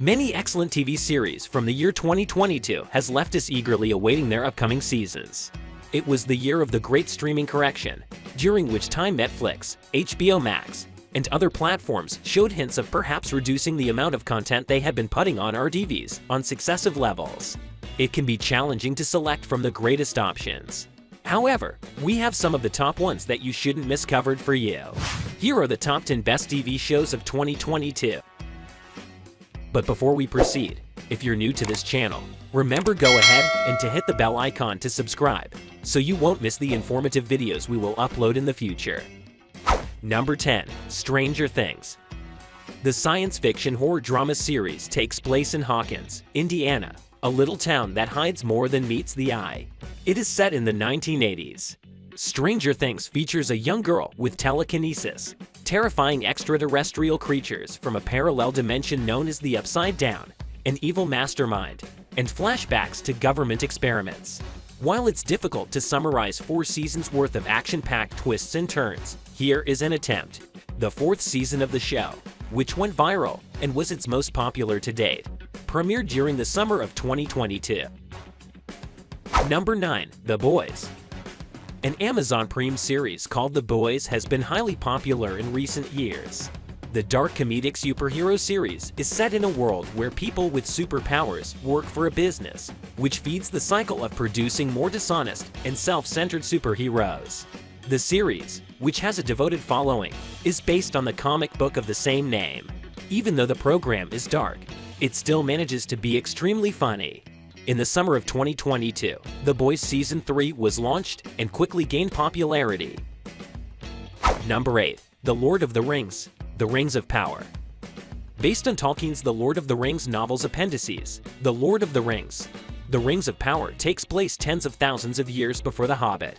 Many excellent TV series from the year 2022 has left us eagerly awaiting their upcoming seasons. It was the year of the great streaming correction, during which time Netflix, HBO Max, and other platforms showed hints of perhaps reducing the amount of content they had been putting on our TVs on successive levels. It can be challenging to select from the greatest options. However, we have some of the top ones that you shouldn't miss covered for you. Here are the top 10 best TV shows of 2022. But before we proceed, if you're new to this channel, remember go ahead and to hit the bell icon to subscribe, so you won't miss the informative videos we will upload in the future. Number 10. Stranger Things. The science fiction horror drama series takes place in Hawkins, Indiana, a little town that hides more than meets the eye. It is set in the 1980s. Stranger Things features a young girl with telekinesis, terrifying extraterrestrial creatures from a parallel dimension known as the Upside Down, an evil mastermind, and flashbacks to government experiments. While it's difficult to summarize 4 seasons worth of action-packed twists and turns, here is an attempt. The 4th season of the show, which went viral and was its most popular to date, premiered during the summer of 2022. Number 9. The Boys. An Amazon Prime series called The Boys has been highly popular in recent years. The dark comedic superhero series is set in a world where people with superpowers work for a business, which feeds the cycle of producing more dishonest and self-centered superheroes. The series, which has a devoted following, is based on the comic book of the same name. Even though the program is dark, it still manages to be extremely funny. In the summer of 2022, The Boys Season 3 was launched and quickly gained popularity. Number 8. The Lord of the Rings. The Rings of Power. Based on Tolkien's The Lord of the Rings novels appendices, The Lord of the Rings, The Rings of Power takes place tens of thousands of years before The Hobbit.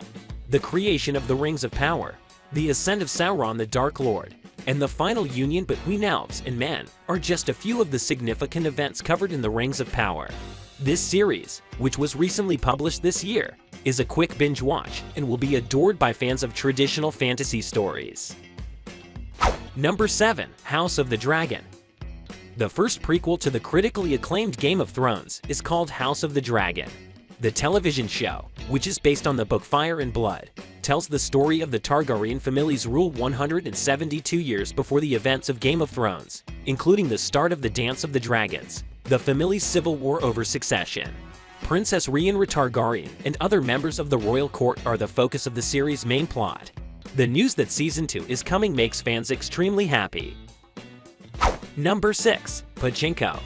The creation of the Rings of Power, the ascent of Sauron the Dark Lord, and the final union between elves and men are just a few of the significant events covered in The Rings of Power. This series, which was recently published this year, is a quick binge watch and will be adored by fans of traditional fantasy stories. Number 7. House of the Dragon. The first prequel to the critically acclaimed Game of Thrones is called House of the Dragon. The television show, which is based on the book Fire and Blood, tells the story of the Targaryen family's rule 172 years before the events of Game of Thrones, including the start of the Dance of the Dragons, the family's civil war over succession. Princess Rhaenyra Targaryen and other members of the royal court are the focus of the series' main plot. The news that Season 2 is coming makes fans extremely happy. Number 6. Pachinko.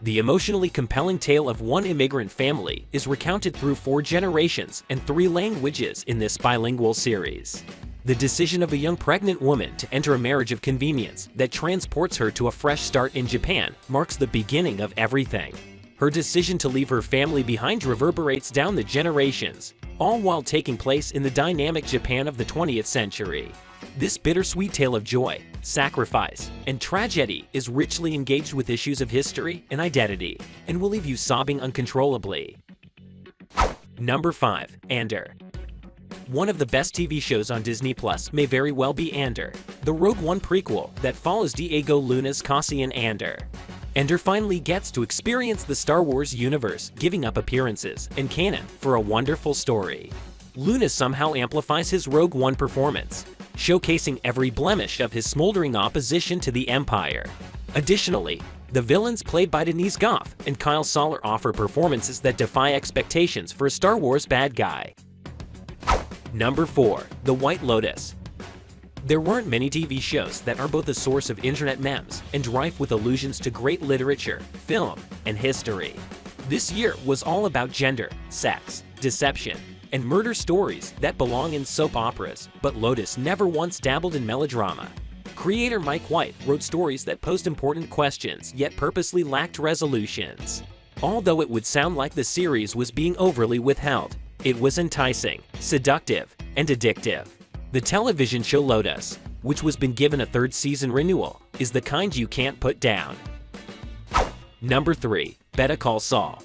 The emotionally compelling tale of one immigrant family is recounted through 4 generations and 3 languages in this bilingual series. The decision of a young pregnant woman to enter a marriage of convenience that transports her to a fresh start in Japan marks the beginning of everything. Her decision to leave her family behind reverberates down the generations, all while taking place in the dynamic Japan of the 20th century. This bittersweet tale of joy, sacrifice, and tragedy is richly engaged with issues of history and identity, and will leave you sobbing uncontrollably. Number 5. Andor. One of the best TV shows on Disney Plus may very well be Andor, the Rogue One prequel that follows Diego Luna's Cassian Andor. Andor finally gets to experience the Star Wars universe, giving up appearances and canon for a wonderful story. Luna somehow amplifies his Rogue One performance, showcasing every blemish of his smoldering opposition to the Empire. Additionally, the villains played by Denise Gough and Kyle Soller offer performances that defy expectations for a Star Wars bad guy. Number 4. The White Lotus. There weren't many TV shows that are both a source of internet memes and rife with allusions to great literature, film, and history. This year was all about gender, sex, deception, and murder stories that belong in soap operas, but Lotus never once dabbled in melodrama. Creator Mike White wrote stories that posed important questions yet purposely lacked resolutions. Although it would sound like the series was being overly withheld, it was enticing, seductive, and addictive. The television show Lotus, which was been given a 3rd season renewal, is the kind you can't put down. Number 3. Better Call Saul.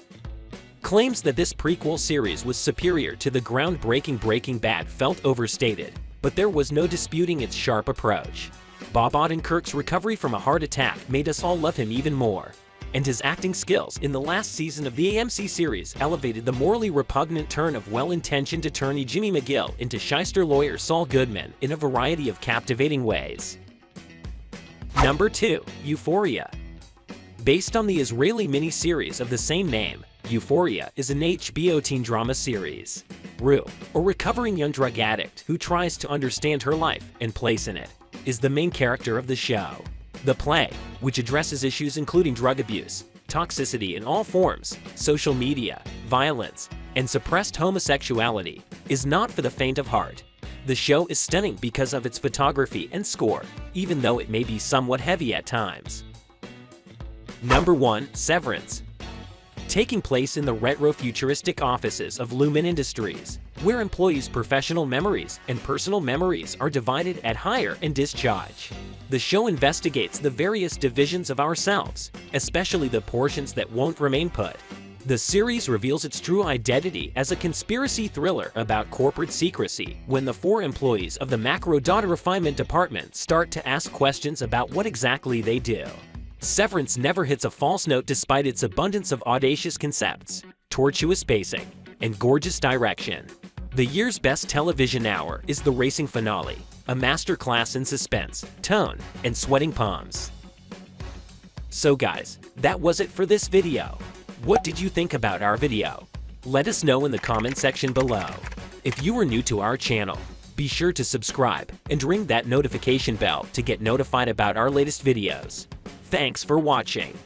Claims that this prequel series was superior to the groundbreaking Breaking Bad felt overstated, but there was no disputing its sharp approach. Bob Odenkirk's recovery from a heart attack made us all love him even more. and his acting skills in the last season of the AMC series elevated the morally repugnant turn of well-intentioned attorney Jimmy McGill into shyster lawyer Saul Goodman in a variety of captivating ways. Number 2. Euphoria. Based on the Israeli mini-series of the same name, Euphoria is an HBO teen drama series. Rue, a recovering young drug addict who tries to understand her life and place in it, is the main character of the show. The play, which addresses issues including drug abuse, toxicity in all forms, social media, violence, and suppressed homosexuality, is not for the faint of heart. The show is stunning because of its photography and score, even though it may be somewhat heavy at times. Number 1. Severance. Taking place in the retro-futuristic offices of Lumen Industries, where employees' professional memories and personal memories are divided at hire and discharge. The show investigates the various divisions of ourselves, especially the portions that won't remain put. The series reveals its true identity as a conspiracy thriller about corporate secrecy when the 4 employees of the Macro Data Refinement Department start to ask questions about what exactly they do. Severance never hits a false note despite its abundance of audacious concepts, tortuous pacing, and gorgeous direction. The year's best television hour is the racing finale, a masterclass in suspense, tone, and sweating palms. So guys, that was it for this video. What did you think about our video? Let us know in the comment section below. If you are new to our channel, be sure to subscribe and ring that notification bell to get notified about our latest videos. Thanks for watching.